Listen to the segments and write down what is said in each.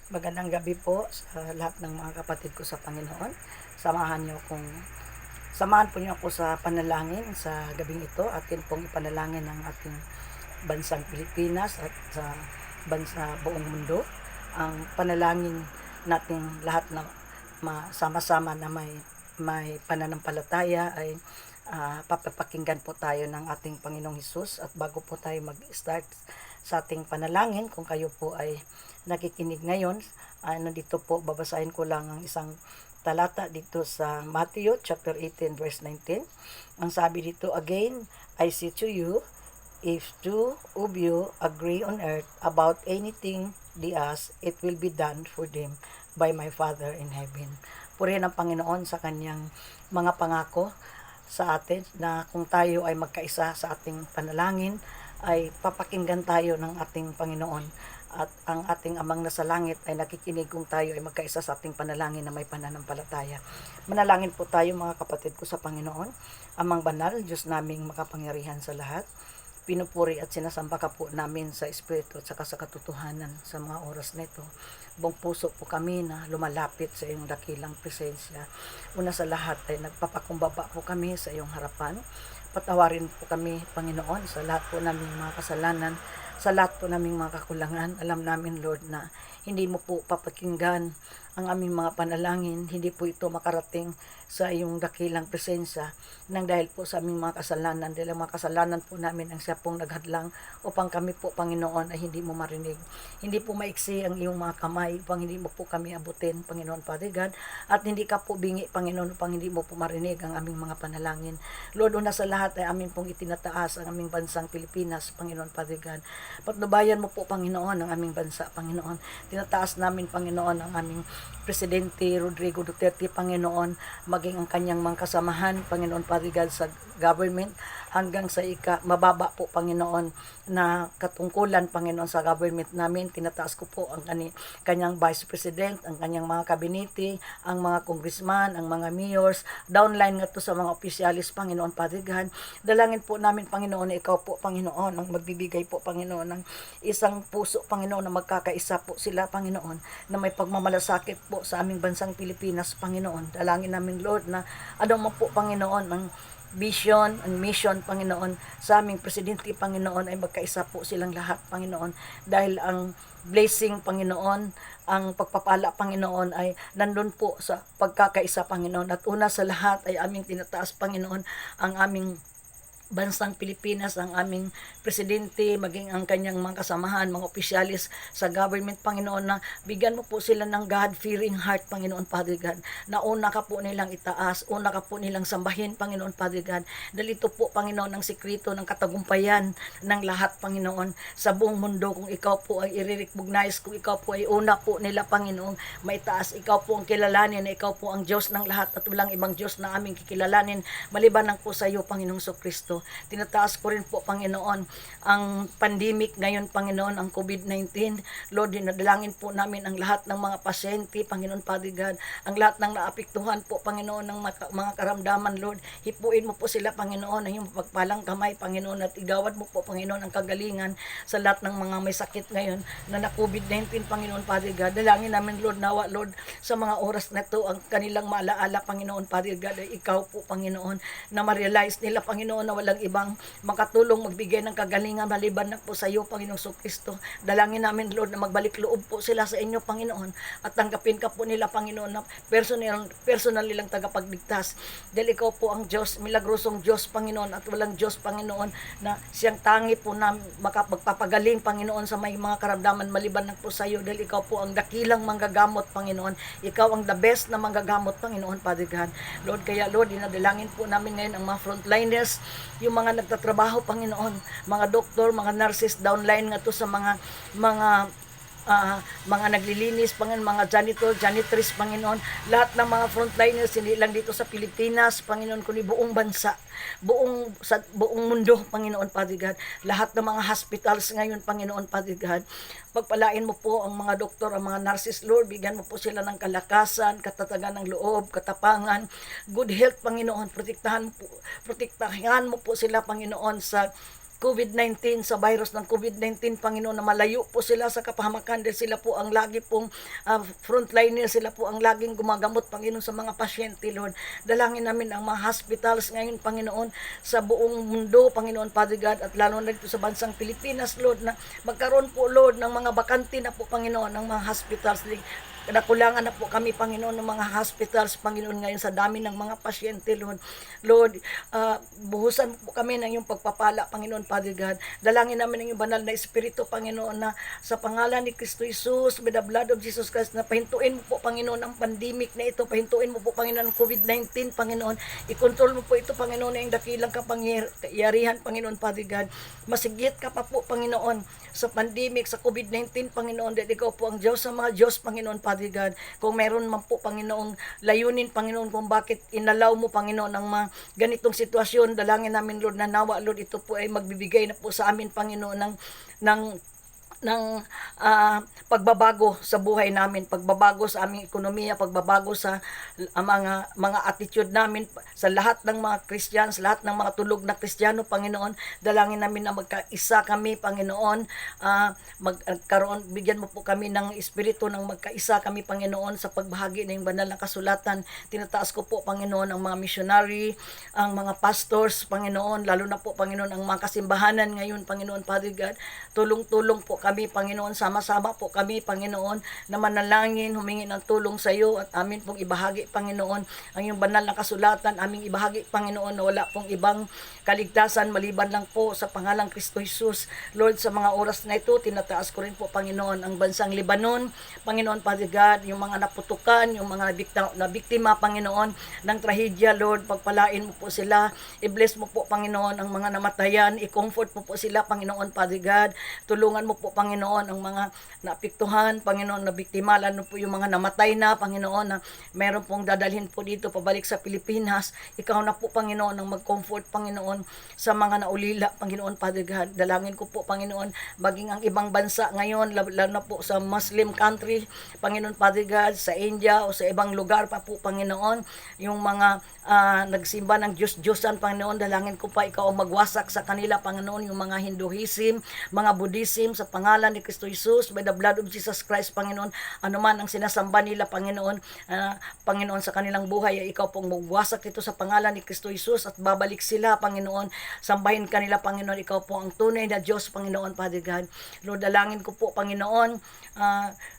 Magandang gabi po sa lahat ng mga kapatid ko sa Panginoon. Samahan po niyo ako sa panalangin sa gabing ito. Atin pong ipanalangin ang ating bansang Pilipinas at sa buong mundo. Ang panalangin nating lahat na sama-sama na may pananampalataya ay papapakinggan po tayo ng ating Panginoong Hesus. At bago po tayo mag-start sa ating panalangin, kung kayo po ay nakikinig ngayon, nandito po babasahin ko lang ang isang talata dito sa Matthew chapter 18 verse 19. Ang sabi dito, "Again, I say to you, if two of you agree on earth about anything they ask, it will be done for them by my Father in heaven." Purihin ang Panginoon sa kanyang mga pangako sa atin na kung tayo ay magkaisa sa ating panalangin, ay papakinggan tayo ng ating Panginoon. At ang ating Amang nasa langit ay nakikinig kung tayo ay magkaisa sa ating panalangin na may pananampalataya. Manalangin po tayo mga kapatid ko sa Panginoon. Amang banal, Diyos naming makapangyarihan sa lahat. Pinupuri at sinasamba ka po namin sa Espiritu at saka sa katotohanan sa mga oras na ito. Buong puso po kami na lumalapit sa iyong dakilang presensya. Una sa lahat ay nagpapakumbaba po kami sa iyong harapan. Patawarin po kami, Panginoon, sa lahat po naming mga kasalanan, sa lahat po naming mga kakulangan. Alam namin, Lord, na hindi mo po papakinggan ang aming mga panalangin. Hindi po ito makarating sa iyong dakilang presensya nang dahil po sa aming mga kasalanan. Dahil ang mga kasalanan po namin ang siya pong naghadlang upang kami po, Panginoon, ay hindi mo marinig. Hindi po maiksi ang iyong mga kamay upang hindi mo po kami abutin, Panginoon Father God. At hindi ka po bingi, Panginoon, upang hindi mo po marinig ang aming mga panalangin. Lord, una sa lahat ay amin pong itinataas ang aming bansang Pilipinas, Panginoon Father God. Patnubayan mo po, Panginoon, ang aming bansa, Panginoon. Tinataas namin, Panginoon, ang aming Presidente Rodrigo Duterte, Panginoon, maging ang kanyang mga kasamahan, Panginoon Father God, sa government, hanggang sa mababa po, Panginoon, na katungkulan, Panginoon, sa government namin. Tinataas ko po ang kanyang Vice President, ang kanyang mga kabinete, ang mga congressman, ang mga mayors, downline nga to sa mga opisyalis, Panginoon Father God. Dalangin po namin, Panginoon, na ikaw po, Panginoon, ang magbibigay po, Panginoon, ng isang puso, Panginoon, na magkakaisa po sila, Panginoon, na may pagmamalasakit po sa aming bansang Pilipinas, Panginoon. Dalangin namin, Lord, na mo po, Panginoon, ang vision and mission, Panginoon, sa aming presidente, Panginoon, ay magkaisa po silang lahat, Panginoon, dahil ang blessing, Panginoon, ang pagpapala, Panginoon, ay nandun po sa pagkakaisa, Panginoon. At una sa lahat ay aming tinataas, Panginoon, ang aming bansang Pilipinas, ang aming presidente, maging ang kanyang mga kasamahan, mga opisyalis sa government, Panginoon, na bigyan mo po sila ng God-fearing heart, Panginoon Father God, na una ka po nilang itaas, una ka po nilang sambahin, Panginoon Father God. Dahil ito po, Panginoon, ang sikreto ng katagumpayan ng lahat, Panginoon, sa buong mundo. Kung ikaw po ay i-recognize, kung ikaw po ay una po nila, Panginoon, maitaas, ikaw po ang kilalanin na ikaw po ang Diyos ng lahat at walang ibang Diyos na aming kikilalanin maliban ng po sa iyo, Panginoong Kristo. Tinataas ko rin po, Panginoon, ang pandemic ngayon, Panginoon, ang COVID-19. Lord, dinadalangin po namin ang lahat ng mga pasyente, Panginoon Father God, ang lahat ng naapektuhan po, Panginoon, ng mga karamdaman, Lord. Hipuin mo po sila, Panginoon, ang iyong pagpalang kamay, Panginoon, at igawad mo po, Panginoon, ang kagalingan sa lahat ng mga may sakit ngayon na COVID-19, Panginoon Father God. Dalangin namin, Lord, nawa, Lord, sa mga oras na ito, ang kanilang maalaala, Panginoon Father God, ay ikaw po, Panginoon, na ma-realize nila, Panginoon, na walang ibang makatulong magbigay ng kagalingan maliban na po sa iyo, Panginoong Kristo. Dalangin namin, Lord, na magbalik loob po sila sa inyo, Panginoon, at tanggapin ka po nila, Panginoon, na personal nilang tagapagligtas. Dahil ikaw po ang Diyos, milagrosong Diyos, Panginoon, at walang Diyos, Panginoon, na siyang tangi po na magpapagaling, Panginoon, sa may mga karamdaman maliban na po sa iyo. Dahil ikaw po ang dakilang manggagamot, Panginoon. Ikaw ang the best na manggagamot, Panginoon, Father God. Lord, kaya Lord, dinadalangin po namin ngayon ang mga frontliners, yung mga nagtatrabaho, Panginoon, mga doktor, mga nurses, downline nga to sa mga naglilinis, Panginoon, mga janitor, janitress, Panginoon, lahat ng mga frontliners, hindi lang dito sa Pilipinas, Panginoon, kundi buong bansa, buong mundo, Panginoon Father God, lahat ng mga hospitals ngayon, Panginoon Father God, pagpalain mo po ang mga doktor, ang mga nurses, Lord, bigyan mo po sila ng kalakasan, katatagan ng loob, katapangan, good health, Panginoon, protektahan mo po sila, Panginoon, sa COVID-19, sa virus ng COVID-19, Panginoon, na malayo po sila sa kapahamakan dahil sila po ang lagi pong frontliner, sila po ang laging gumagamot, Panginoon, sa mga pasyente, Lord. Dalangin namin ang mga hospitals ngayon, Panginoon, sa buong mundo, Panginoon, Father God, at lalo na dito sa bansang Pilipinas, Lord, na magkaroon po, Lord, ng mga bakante na po, Panginoon, ng mga hospitals. Nakulangan na po kami, Panginoon, ng mga hospitals, Panginoon, ngayon sa dami ng mga pasyente, Lord. Lord, buhusan po kami ng iyong pagpapala, Panginoon, Father God. Dalangin namin ang iyong banal na Espiritu, Panginoon, na sa pangalan ni Kristo Jesus, with the blood of Jesus Christ, na pahintuin mo po, Panginoon, ang pandemic na ito. Pahintuin mo po, Panginoon, ang COVID-19, Panginoon. I-control mo po ito, Panginoon, na yung dakilang kapangyarihan, Panginoon, Father God. Masigit ka pa po, Panginoon, sa pandemic, sa COVID-19, Panginoon, dahil ikaw po ang Diyos sa mga Diyos, Panginoon, Father God. Kung meron man po, Panginoong layunin, Panginoon, kung bakit inalaw mo, Panginoon, ang mga ganitong sitwasyon, dalangin namin, Lord, na nawa, Lord, ito po ay magbibigay na po sa amin, Panginoon, ng pagbabago sa buhay namin, pagbabago sa aming ekonomiya, pagbabago sa mga attitude namin sa lahat ng mga Christian, sa lahat ng mga tulog na Kristiyano, Panginoon. Dalangin namin na magkaisa kami, Panginoon. Bigyan mo po kami ng espiritu ng magkaisa kami, Panginoon, sa pagbahagi ng banal na kasulatan. Tinataas ko po, Panginoon, ang mga missionary, ang mga pastors, Panginoon, lalo na po, Panginoon, ang mga kasimbahanan ngayon, Panginoon, Father God. Tulong-tulong po kami, Panginoon, sama-sama po kami, Panginoon, na manalangin, humingi ng tulong sa iyo at amin pong ibahagi, Panginoon, ang iyong banal na kasulatan, aming ibahagi, Panginoon, na wala pong ibang kaligtasan maliban lang po sa pangalang Kristo Jesus. Lord, sa mga oras na ito, tinataas ko rin po, Panginoon, ang bansang Lebanon, Panginoon, Father God, yung mga naputukan, yung mga biktima, Panginoon, ng trahedya, Lord, pagpalain mo po sila, i-bless mo po, Panginoon, ang mga namatayan, i-comfort mo po sila, Panginoon, Father God, tulungan mo po, Panginoon, ang mga naapektuhan, Panginoon, na biktima, lalo po yung mga namatay na, Panginoon, na meron pong dadalhin po dito pabalik sa Pilipinas. Ikaw na po, Panginoon, ang mag-comfort, Panginoon, sa mga naulila, Panginoon, Father God. Dalangin ko po, Panginoon, maging ang ibang bansa ngayon, lalo na po sa Muslim country, Panginoon, Father God, sa India o sa ibang lugar pa po, Panginoon, yung mga nagsimba ng Diyos-Diyosan, Panginoon, dalangin ko pa, ikaw ang magwasak sa kanila, Panginoon, yung mga Hinduism, mga Buddhism, sa pangalan ni Kristo Jesus, by the blood of Jesus Christ, Panginoon, anuman ang sinasamba nila, Panginoon, Panginoon, sa kanilang buhay, ay ikaw pong magwasak ito sa pangalan ni Kristo Jesus at babalik sila, Panginoon, sambahin kanila, Panginoon, ikaw po ang tunay na Diyos, Panginoon, Father God. Lord, dalangin ko po, Panginoon,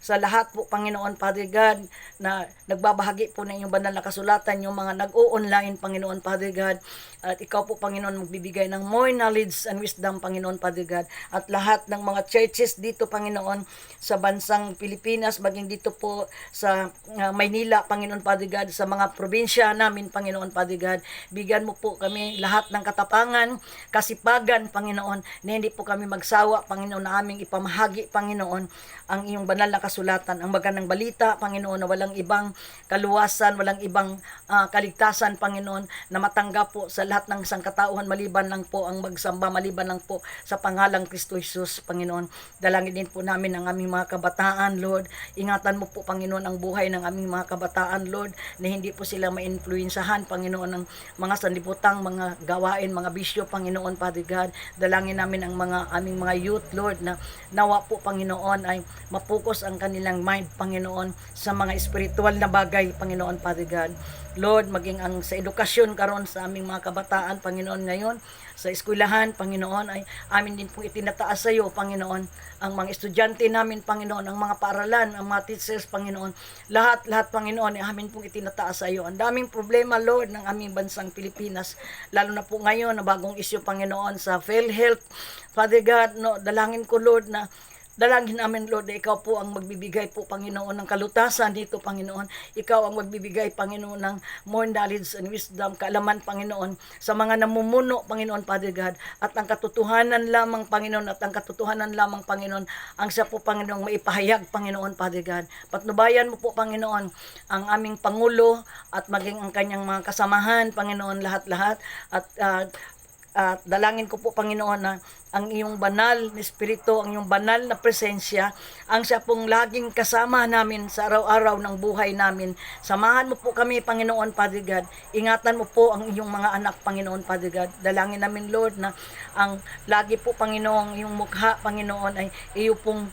sa lahat po, Panginoon, Father God, na nagbabahagi po ng iyong banal na kasulatan, yung mga nag-o-online, Panginoon, Father God, at ikaw po, Panginoon, magbibigay ng more knowledge and wisdom, Panginoon, Father God, at lahat ng mga churches dito, Panginoon, sa bansang Pilipinas, maging dito po sa Maynila, Panginoon, Father God, sa mga probinsya namin, Panginoon, Father God, bigyan mo po kami lahat ng katapangan, kasipagan, Panginoon, na hindi po kami magsawa, Panginoon, na aming ipamahagi, Panginoon, ang iyong banal na kasulatan, ang magandang balita, Panginoon, na walang ibang kaluwasan, walang ibang kaligtasan, Panginoon, na matanggap po sa lahat ng sangkatauhan, maliban lang po ang magsamba, maliban lang po sa pangalang Kristo Jesus, Panginoon. Dalangin din po namin ang aming mga kabataan, Lord. Ingatan mo po, Panginoon, ang buhay ng aming mga kabataan, Lord, na hindi po sila ma-influensyahan, Panginoon, ng mga sanlibutang, mga gawain, mga bisyo, Panginoon, Father God. Dalangin namin ang aming mga youth, Lord, na nawa po, Panginoon, ay mapokus ang kanilang mind, Panginoon, sa mga espiritual na bagay, Panginoon, Father God. Lord, maging ang sa edukasyon karon sa aming mga kabataan, Panginoon, ngayon, sa eskwelahan, Panginoon, ay amin din pong itinataas sa iyo, Panginoon, ang mga estudyante namin, Panginoon, ang mga paaralan, ang mga teachers, Panginoon, lahat, Panginoon, ay amin pong itinataas sa iyo. Ang daming problema, Lord, ng aming bansang Pilipinas, lalo na po ngayon, na bagong issue, Panginoon, sa PhilHealth, Father God, no, dalangin ko, Lord, na dalangin namin, Lord, na ikaw po ang magbibigay po, Panginoon, ng kalutasan dito, Panginoon. Ikaw ang magbibigay, Panginoon, ng more knowledge and wisdom, kaalaman, Panginoon, sa mga namumuno, Panginoon, Father God. At ang katotohanan lamang, Panginoon, Panginoon, ang siya po, Panginoon, maipahayag, Panginoon, Father God. Patnubayan mo po, Panginoon, ang aming Pangulo at maging ang kanyang mga kasamahan, Panginoon, lahat-lahat. At At dalangin ko po, Panginoon, na ang iyong banal na Espiritu, ang iyong banal na presensya, ang siya pong laging kasama namin sa araw-araw ng buhay namin. Samahan mo po kami, Panginoon, Father God. Ingatan mo po ang iyong mga anak, Panginoon, Father God. Dalangin namin, Lord, na ang lagi po, Panginoon, iyong mukha, Panginoon, ay iyo pong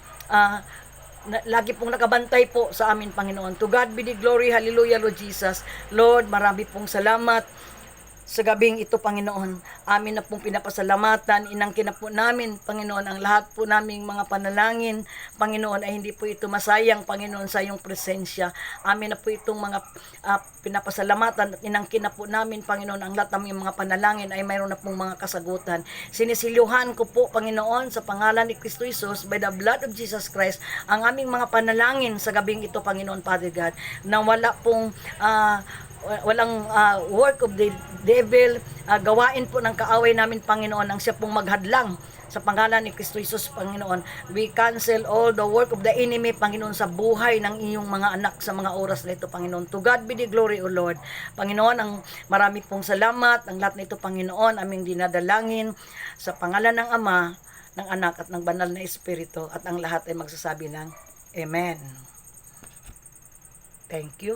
lagi pong nakabantay po sa amin, Panginoon. To God be the glory. Hallelujah, Lord Jesus. Lord, marami pong salamat sa gabing ito, Panginoon. Amin na pong pinapasalamatan, inangkin na po namin, Panginoon, ang lahat po naming mga panalangin, Panginoon, ay hindi po ito masayang, Panginoon, sa iyong presensya. Amin na po itong mga pinapasalamatan at inangkin na po namin, Panginoon, ang lahat ng mga panalangin ay mayroon na pong mga kasagutan. Sinisilyuhan ko po, Panginoon, sa pangalan ni Kristo Jesus, by the blood of Jesus Christ, ang aming mga panalangin sa gabing ito, Panginoon, Father God, na wala pong walang work of the devil, gawain po ng kaaway namin, Panginoon, ang siya pong maghadlang sa pangalan ni Kristo Jesus, Panginoon. We cancel all the work of the enemy, Panginoon, sa buhay ng iyong mga anak sa mga oras na ito, Panginoon. To God be the glory, O Lord. Panginoon, ang marami pong salamat, ang lahat na ito, Panginoon, aming dinadalangin sa pangalan ng Ama, ng Anak at ng Banal na Espiritu, at ang lahat ay magsasabi ng Amen. Thank you.